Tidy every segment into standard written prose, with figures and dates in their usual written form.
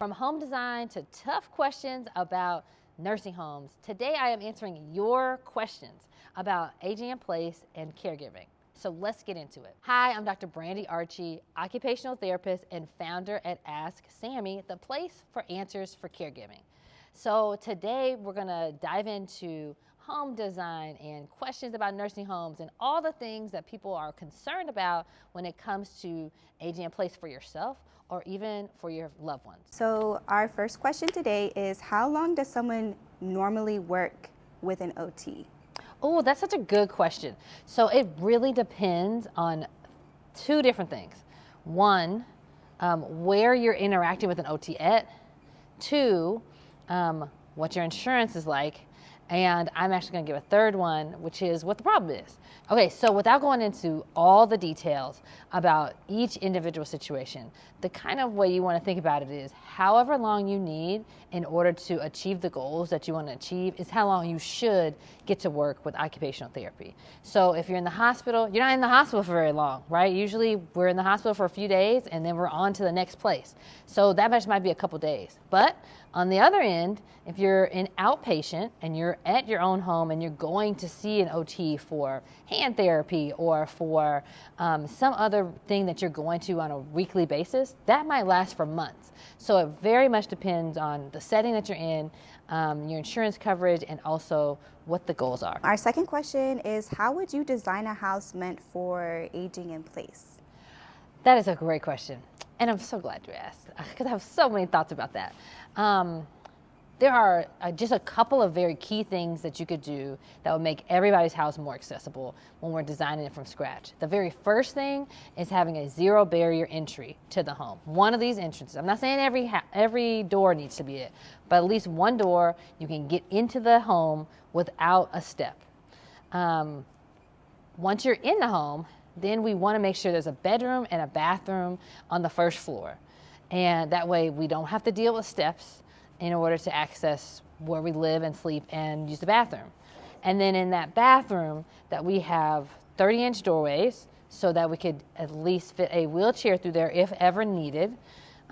From home design to tough questions about nursing homes, today I am answering your questions about aging in place and caregiving. So let's get into it. Hi, I'm Dr. Brandy Archie, occupational therapist and founder at askSAMIE, the place for answers for caregiving. So today we're gonna dive into home design and questions about nursing homes and all the things that people are concerned about when it comes to aging in place for yourself or even for your loved ones. So our first question today is, how long does someone normally work with an OT? Oh, that's such a good question. So it really depends on two different things. One, where you're interacting with an OT at. Two, what your insurance is like. And I'm actually going to give a third one, which is what the problem is. Okay, so without going into all the details about each individual situation, the kind of way you want to think about it is however long you need in order to achieve the goals that you want to achieve is how long you should get to work with occupational therapy. So if you're in the hospital, you're not in the hospital for very long, right? Usually we're in the hospital for a few days and then we're on to the next place. So that much might be a couple days. But on the other end, if you're an outpatient and you're at your own home and you're going to see an OT for hand therapy or for some other thing that you're going to on a weekly basis, that might last for months. So it very much depends on the setting that you're in, your insurance coverage, and also what the goals are. Our second question is, how would you design a house meant for aging in place? That is a great question. And I'm so glad you asked because I have so many thoughts about that. There are just a couple of very key things that you could do that would make everybody's house more accessible when we're designing it from scratch. The very first thing is having a zero barrier entry to the home. One of these entrances, I'm not saying every door needs to be it, but at least one door you can get into the home without a step. Once you're in the home, then we want to make sure there's a bedroom and a bathroom on the first floor. And that way we don't have to deal with steps in order to access where we live and sleep and use the bathroom. And then in that bathroom that we have 30-inch doorways so that we could at least fit a wheelchair through there if ever needed,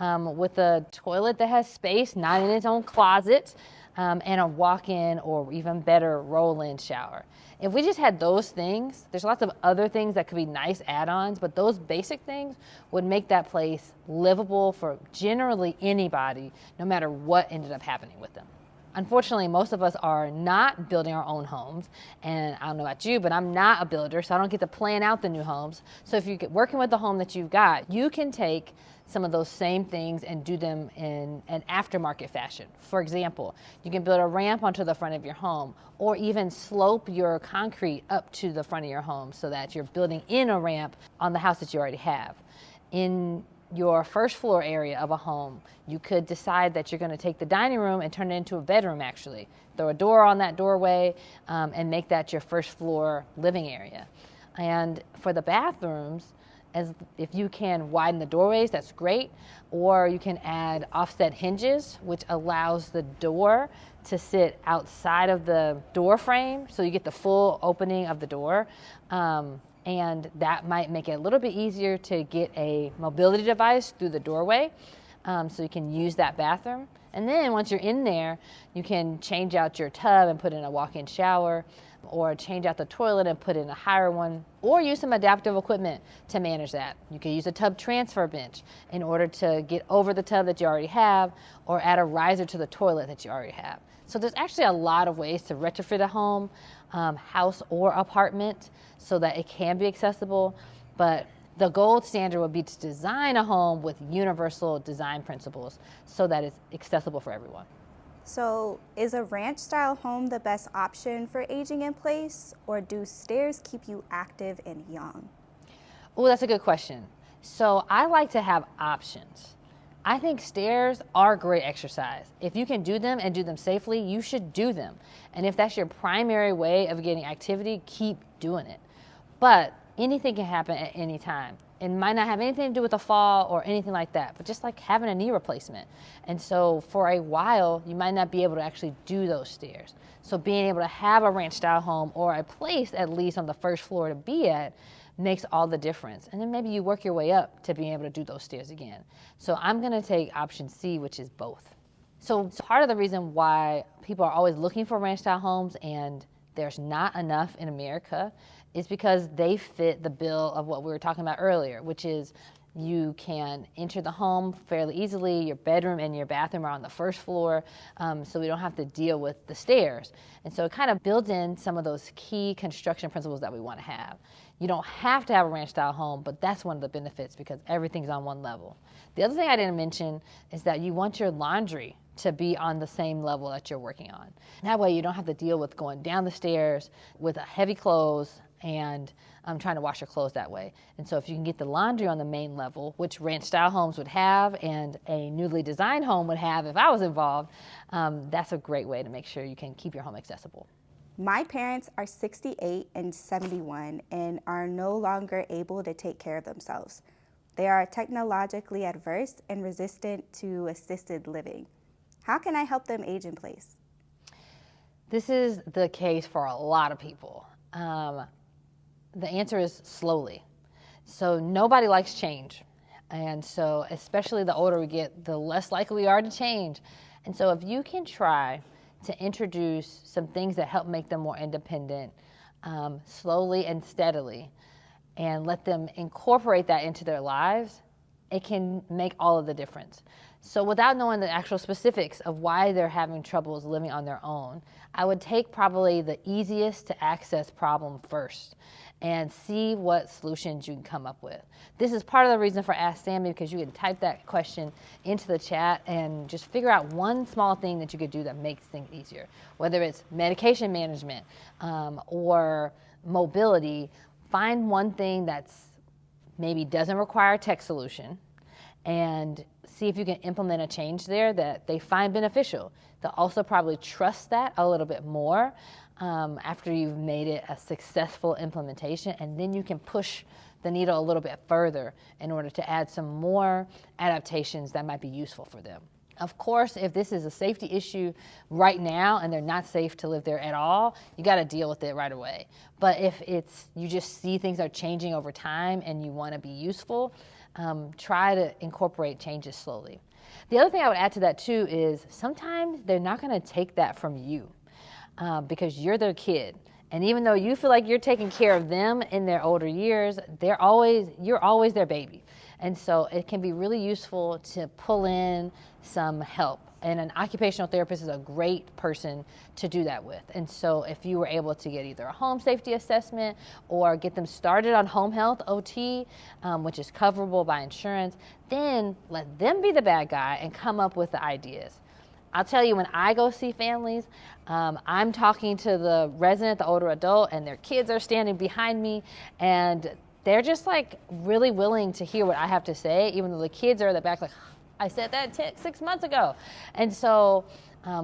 with a toilet that has space, not in its own closet, and a walk-in or even better roll-in shower. If we just had those things, there's lots of other things that could be nice add-ons, but those basic things would make that place livable for generally anybody, no matter what ended up happening with them. Unfortunately, most of us are not building our own homes, and I don't know about you, but I'm not a builder, so I don't get to plan out the new homes. So if you're working with the home that you've got, you can take some of those same things and do them in an aftermarket fashion. For example, you can build a ramp onto the front of your home or even slope your concrete up to the front of your home so that you're building in a ramp on the house that you already have. In your first floor area of a home, you could decide that you're going to take the dining room and turn it into a bedroom actually. Throw a door on that doorway and make that your first floor living area. And for the bathrooms, as if you can widen the doorways, that's great. Or you can add offset hinges, which allows the door to sit outside of the door frame, so you get the full opening of the door. And that might make it a little bit easier to get a mobility device through the doorway, so you can use that bathroom. And then once you're in there, you can change out your tub and put in a walk-in shower, or change out the toilet and put in a higher one, or use some adaptive equipment to manage that. You can use a tub transfer bench in order to get over the tub that you already have, or add a riser to the toilet that you already have. So there's actually a lot of ways to retrofit a home, house or apartment, so that it can be accessible. But the gold standard would be to design a home with universal design principles so that it's accessible for everyone. So is a ranch-style home the best option for aging in place, or do stairs keep you active and young? Oh, that's a good question. So I like to have options. I think stairs are great exercise. If you can do them and do them safely, you should do them. And if that's your primary way of getting activity, keep doing it. But anything can happen at any time. It might not have anything to do with a fall or anything like that, but just like having a knee replacement. And so for a while, you might not be able to actually do those stairs. So being able to have a ranch style home or a place at least on the first floor to be at makes all the difference. And then maybe you work your way up to being able to do those stairs again. So I'm gonna take option C, which is both. So part of the reason why people are always looking for ranch style homes and there's not enough in America is because they fit the bill of what we were talking about earlier, which is you can enter the home fairly easily. Your bedroom and your bathroom are on the first floor, so we don't have to deal with the stairs. And so it kind of builds in some of those key construction principles that we want to have. You don't have to have a ranch style home, but that's one of the benefits because everything's on one level. The other thing I didn't mention is that you want your laundry to be on the same level that you're working on. That way you don't have to deal with going down the stairs with heavy clothes and trying to wash your clothes that way. And so if you can get the laundry on the main level, which ranch style homes would have and a newly designed home would have if I was involved, that's a great way to make sure you can keep your home accessible. My parents are 68 and 71 and are no longer able to take care of themselves. They are technologically adverse and resistant to assisted living. How can I help them age in place? This is the case for a lot of people. The answer is slowly. So nobody likes change. And so especially the older we get, the less likely we are to change. And so if you can try to introduce some things that help make them more independent, slowly and steadily, and let them incorporate that into their lives, it can make all of the difference. So without knowing the actual specifics of why they're having troubles living on their own, I would take probably the easiest to access problem first and see what solutions you can come up with. This is part of the reason for askSAMIE, because you can type that question into the chat and just figure out one small thing that you could do that makes things easier. Whether it's medication management or mobility, find one thing that's maybe doesn't require a tech solution and see if you can implement a change there that they find beneficial. They'll also probably trust that a little bit more after you've made it a successful implementation, and then you can push the needle a little bit further in order to add some more adaptations that might be useful for them. Of course, if this is a safety issue right now and they're not safe to live there at all, you got to deal with it right away. But if it's you just see things are changing over time and you want to be useful, try to incorporate changes slowly. The other thing I would add to that too is sometimes they're not going to take that from you because you're their kid. And even though you feel like you're taking care of them in their older years, you're always their baby. And so it can be really useful to pull in some help. And an occupational therapist is a great person to do that with. And so if you were able to get either a home safety assessment or get them started on home health OT, which is coverable by insurance, then let them be the bad guy and come up with the ideas. I'll tell you, when I go see families, I'm talking to the resident, the older adult, and their kids are standing behind me, and they're just like really willing to hear what I have to say, even though the kids are at the back like, I said that 6 months ago. And so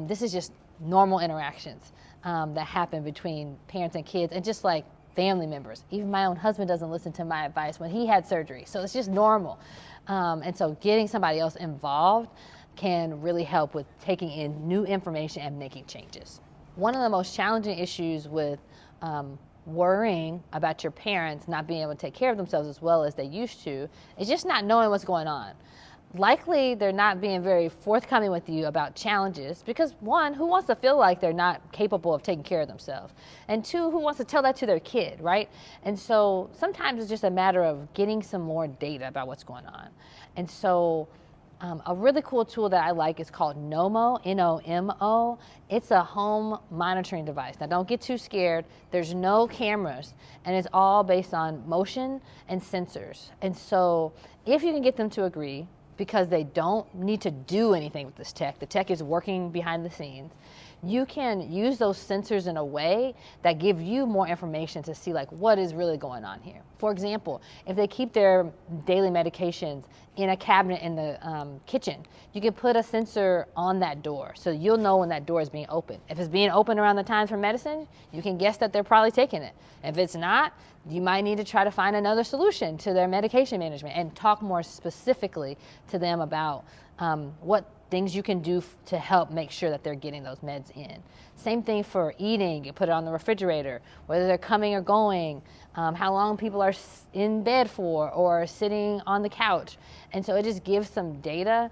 this is just normal interactions that happen between parents and kids and just like family members. Even my own husband doesn't listen to my advice when he had surgery. So it's just normal. And so getting somebody else involved can really help with taking in new information and making changes. One of the most challenging issues with worrying about your parents not being able to take care of themselves as well as they used to is just not knowing what's going on. Likely they're not being very forthcoming with you about challenges because one, who wants to feel like they're not capable of taking care of themselves? And two, who wants to tell that to their kid, right? And so sometimes it's just a matter of getting some more data about what's going on. And so a really cool tool that I like is called NOMO, N-O-M-O. It's a home monitoring device. Now don't get too scared. There's no cameras and it's all based on motion and sensors. And so if you can get them to agree, because they don't need to do anything with this tech. The tech is working behind the scenes. You can use those sensors in a way that give you more information to see like what is really going on here. For example, if they keep their daily medications in a cabinet in the kitchen, you can put a sensor on that door so you'll know when that door is being opened. If it's being opened around the times for medicine, you can guess that they're probably taking it. If it's not, you might need to try to find another solution to their medication management and talk more specifically to them about what things you can do to help make sure that they're getting those meds in. Same thing for eating. You put it on the refrigerator, whether they're coming or going, how long people are in bed for or sitting on the couch. And so it just gives some data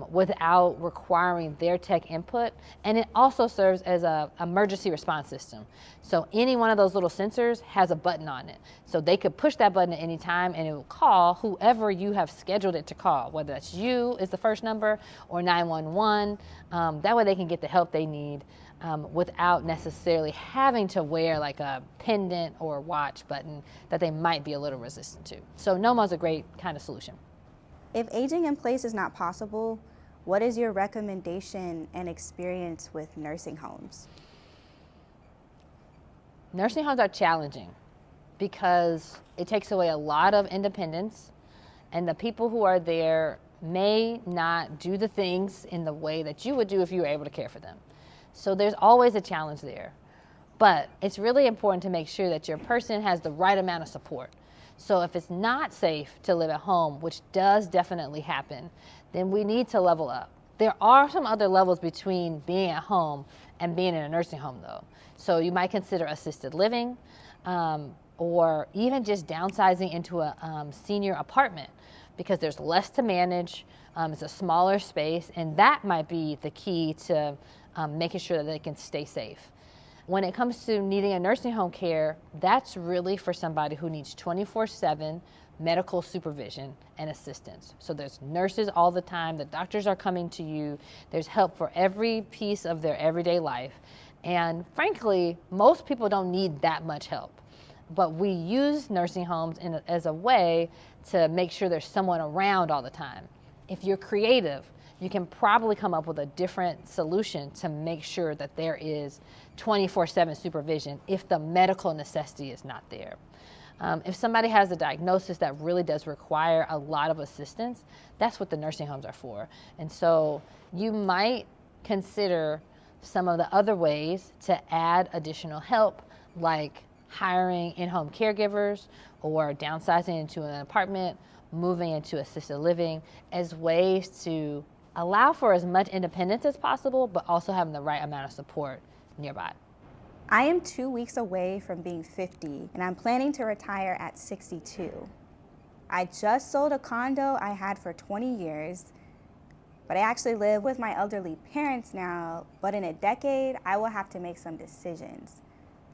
without requiring their tech input. And it also serves as an emergency response system. So any one of those little sensors has a button on it. So they could push that button at any time and it will call whoever you have scheduled it to call, whether that's you is the first number or 911. That way they can get the help they need without necessarily having to wear like a pendant or watch button that they might be a little resistant to. So NOMO is a great kind of solution. If aging in place is not possible, what is your recommendation and experience with nursing homes? Nursing homes are challenging because it takes away a lot of independence, and the people who are there may not do the things in the way that you would do if you were able to care for them. So there's always a challenge there. But it's really important to make sure that your person has the right amount of support. So if it's not safe to live at home, which does definitely happen, then we need to level up. There are some other levels between being at home and being in a nursing home though. So you might consider assisted living or even just downsizing into a senior apartment because there's less to manage, it's a smaller space, and that might be the key to making sure that they can stay safe. When it comes to needing a nursing home care, that's really for somebody who needs 24/7 medical supervision and assistance. So there's nurses all the time, the doctors are coming to you, there's help for every piece of their everyday life. And frankly, most people don't need that much help. But we use nursing homes as a way to make sure there's someone around all the time. If you're creative, you can probably come up with a different solution to make sure that there is 24/7 supervision if the medical necessity is not there. If somebody has a diagnosis that really does require a lot of assistance, that's what the nursing homes are for. And so you might consider some of the other ways to add additional help, like hiring in-home caregivers or downsizing into an apartment, moving into assisted living, as ways to allow for as much independence as possible, but also having the right amount of support nearby. I am 2 weeks away from being 50, and I'm planning to retire at 62. I just sold a condo I had for 20 years, but I actually live with my elderly parents now, but in a decade, I will have to make some decisions.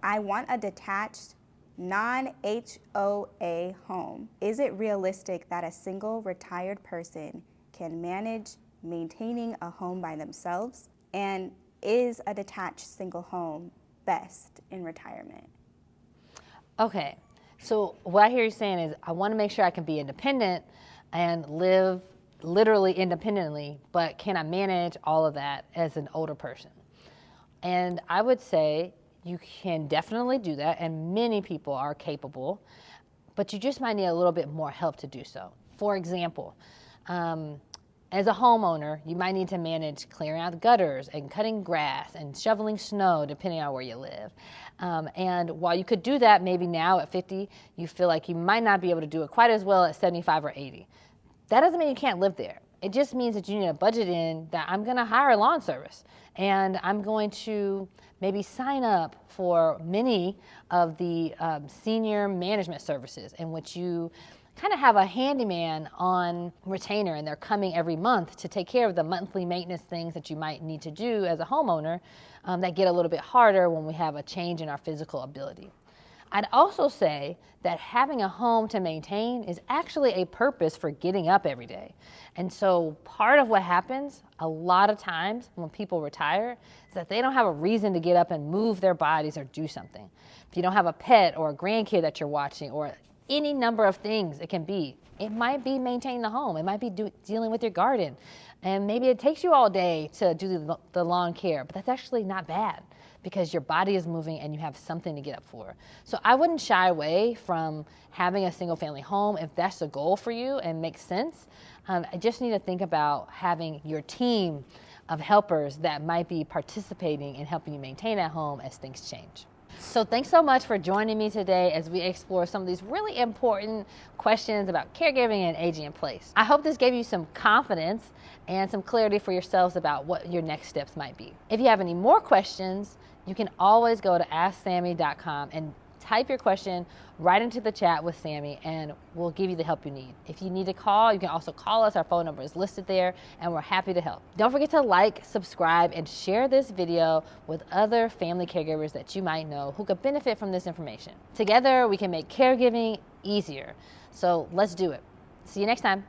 I want a detached, non-HOA home. Is it realistic that a single retired person can manage maintaining a home by themselves? And is a detached single home best in retirement? Okay, so what I hear you saying is I want to make sure I can be independent and live literally independently, but can I manage all of that as an older person? And I would say you can definitely do that, and many people are capable, but you just might need a little bit more help to do so. For example, as a homeowner, you might need to manage clearing out the gutters and cutting grass and shoveling snow, depending on where you live. And while you could do that maybe now at 50, you feel like you might not be able to do it quite as well at 75 or 80. That doesn't mean you can't live there. It just means that you need to budget in that I'm going to hire a lawn service and I'm going to maybe sign up for many of the senior management services in which you kind of have a handyman on retainer and they're coming every month to take care of the monthly maintenance things that you might need to do as a homeowner that get a little bit harder when we have a change in our physical ability. I'd also say that having a home to maintain is actually a purpose for getting up every day. And so part of what happens a lot of times when people retire is that they don't have a reason to get up and move their bodies or do something. If you don't have a pet or a grandkid that you're watching or any number of things it can be, it might be maintaining the home, it might be dealing with your garden, and maybe it takes you all day to do the lawn care, but that's actually not bad because your body is moving and you have something to get up for. So I wouldn't shy away from having a single family home if that's the goal for you and makes sense. I just need to think about having your team of helpers that might be participating in helping you maintain that home as things change. So thanks so much for joining me today as we explore some of these really important questions about caregiving and aging in place. I hope this gave you some confidence and some clarity for yourselves about what your next steps might be. If you have any more questions, you can always go to askSAMIE.com and type your question right into the chat with Sammy, and we'll give you the help you need. If you need to call, you can also call us. Our phone number is listed there, and we're happy to help. Don't forget to like, subscribe, and share this video with other family caregivers that you might know who could benefit from this information. Together, we can make caregiving easier. So let's do it. See you next time.